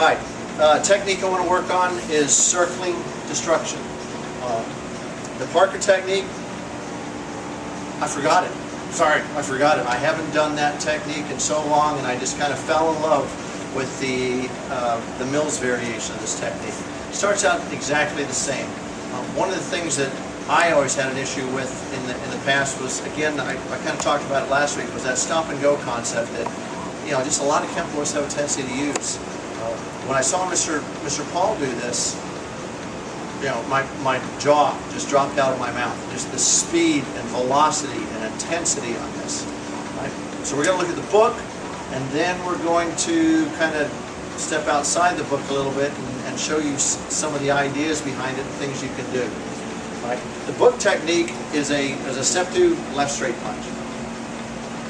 Alright, technique I want to work on is circling destruction. The Parker technique, I forgot it. Sorry, I forgot it. I haven't done that technique in so long, and I just kind of fell in love with the Mills variation of this technique. It starts out exactly the same. One of the things that I always had an issue with in the past was, again, I kind of talked about it last week, was that stop and go concept that, you know, just a lot of Kempoists have a tendency to use. When I saw Mr. Paul do this, you know, my jaw just dropped out of my mouth. Just the speed and velocity and intensity on this. Right? So we're going to look at the book, and then we're going to kind of step outside the book a little bit and show you some of the ideas behind it and things you can do. Right? The book technique is a step two left straight punch.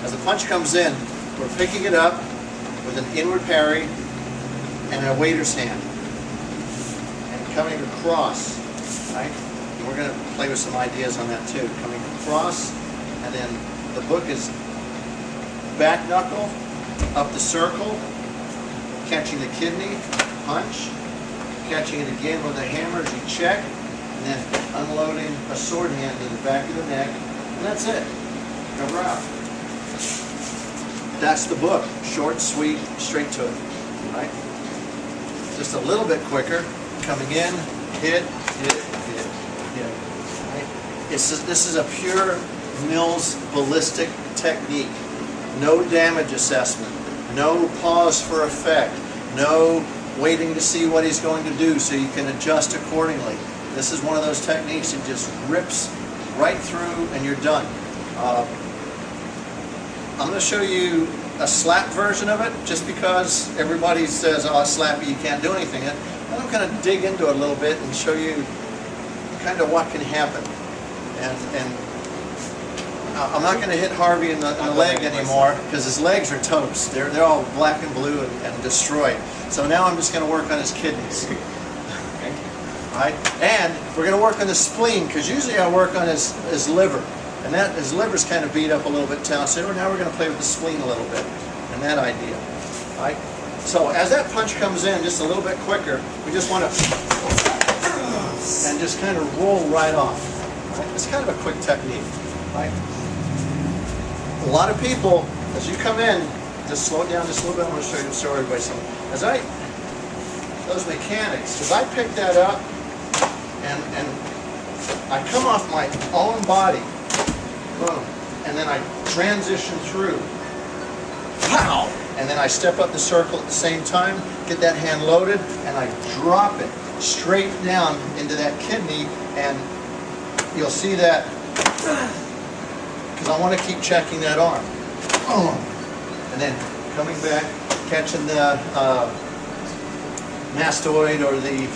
As the punch comes in, we're picking it up with an inward parry and a waiter's hand, and coming across, right? And we're going to play with some ideas on that too. Coming across, and then the book is back knuckle, up the circle, catching the kidney, punch, catching it again with a hammer as you check, and then unloading a sword hand to the back of the neck, and that's it. Cover out. That's the book. Short, sweet, straight to it. Right? Just a little bit quicker. Coming in, hit, hit, hit, hit. Right? This is a pure Mills ballistic technique. No damage assessment. No pause for effect. No waiting to see what he's going to do so you can adjust accordingly. This is one of those techniques that just rips right through and you're done. I'm going to show you a slap version of it, just because everybody says, oh, slappy, you can't do anything. And I'm going to dig into it a little bit and show you kind of what can happen. And I'm not going to hit Harvey in the leg anymore, because his legs are toast. They're all black and blue and destroyed. So now I'm just going to work on his kidneys. Right? And we're going to work on the spleen, because usually I work on his liver. And that, his liver's kind of beat up a little bit now, so now we're going to play with the spleen a little bit, and that idea. Right? So as that punch comes in just a little bit quicker, we just want to, and just kind of roll right off. Right? It's kind of a quick technique. Right? A lot of people, as you come in, just slow it down just a little bit. I'm going to show everybody something. As those mechanics, as I pick that up, and I come off my own body, boom, and then I transition through, pow, and then I step up the circle at the same time, get that hand loaded, and I drop it straight down into that kidney, and you'll see that, because I want to keep checking that arm, and then coming back, catching the mastoid or the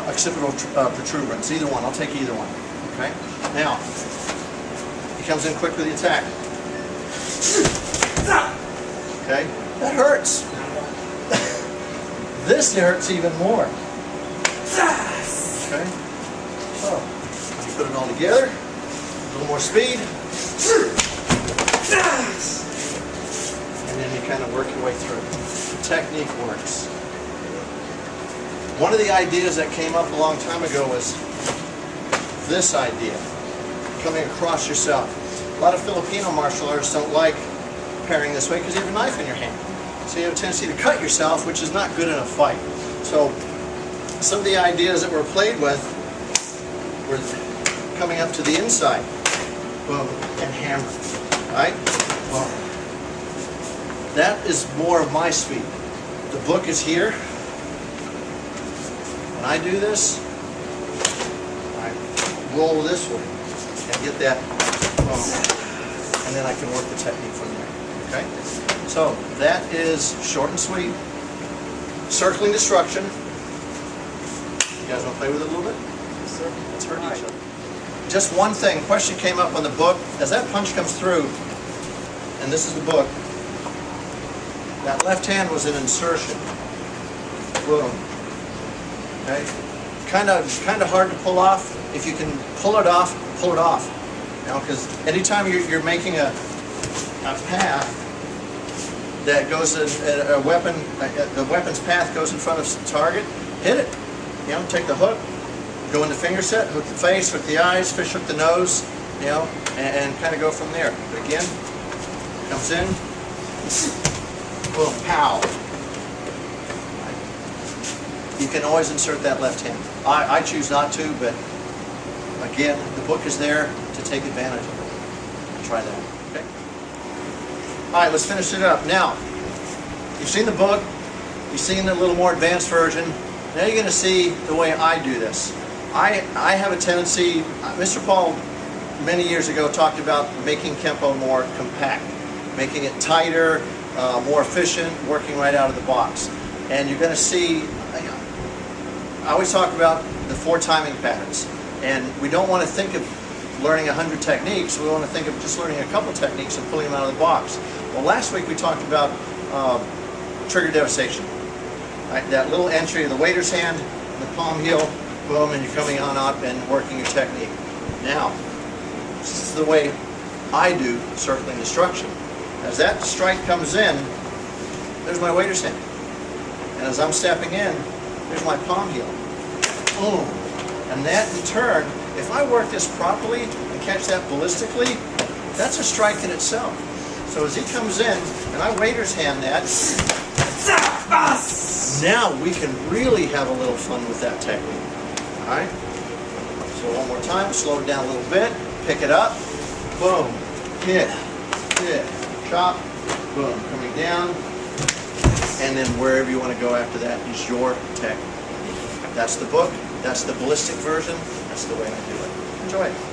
occipital protuberance, either one. I'll take either one. Okay. Now he comes in quick with the attack. Okay, that hurts. This hurts even more. Okay. So you put it all together. A little more speed. And then you kind of work your way through. The technique works. One of the ideas that came up a long time ago was this idea, coming across yourself. A lot of Filipino martial artists don't like parrying this way because you have a knife in your hand. So you have a tendency to cut yourself, which is not good in a fight. So some of the ideas that were played with were coming up to the inside, boom, and hammer, right? Well, that is more of my speed. The book is here. When I do this, I roll this way and get that, and then I can work the technique from there. Okay? So that is short and sweet. Circling destruction. You guys want to play with it a little bit? Yes, sir. Let's hurt each other. Just one thing. Question came up on the book. As that punch comes through, and this is the book, that left hand was an insertion. Boom. Okay? Kind of hard to pull off. If you can pull it off, pull it off. You know, because anytime you're making a path, that goes in a weapon, the weapon's path goes in front of the target, hit it. You know, take the hook, go into finger set, hook the face, hook the eyes, fish hook the nose, you know, and kind of go from there. But again, comes in, boom, pow. You can always insert that left hand. I choose not to, but again, the book is there to take advantage of it. Try that, okay? All right, let's finish it up. Now, you've seen the book, you've seen the little more advanced version. Now you're going to see the way I do this. I have a tendency, Mr. Paul many years ago talked about making Kempo more compact, making it tighter, more efficient, working right out of the box. And you're going to see, I always talk about the 4 timing patterns. And we don't want to think of learning 100 techniques, we want to think of just learning a couple techniques and pulling them out of the box. Well, last week we talked about trigger devastation. Right? That little entry of the waiter's hand, the palm heel, boom, and you're coming on up and working your technique. Now, this is the way I do circling destruction. As that strike comes in, there's my waiter's hand. And as I'm stepping in, there's my palm heel. Boom. And that in turn, if I work this properly and catch that ballistically, that's a strike in itself. So as he comes in, and I waiter's hand that, now we can really have a little fun with that technique. Alright? So one more time, slow it down a little bit, pick it up, boom, hit, chop, boom, coming down, and then wherever you want to go after that is your technique. That's the book, that's the ballistic version, that's the way I do it. Enjoy it.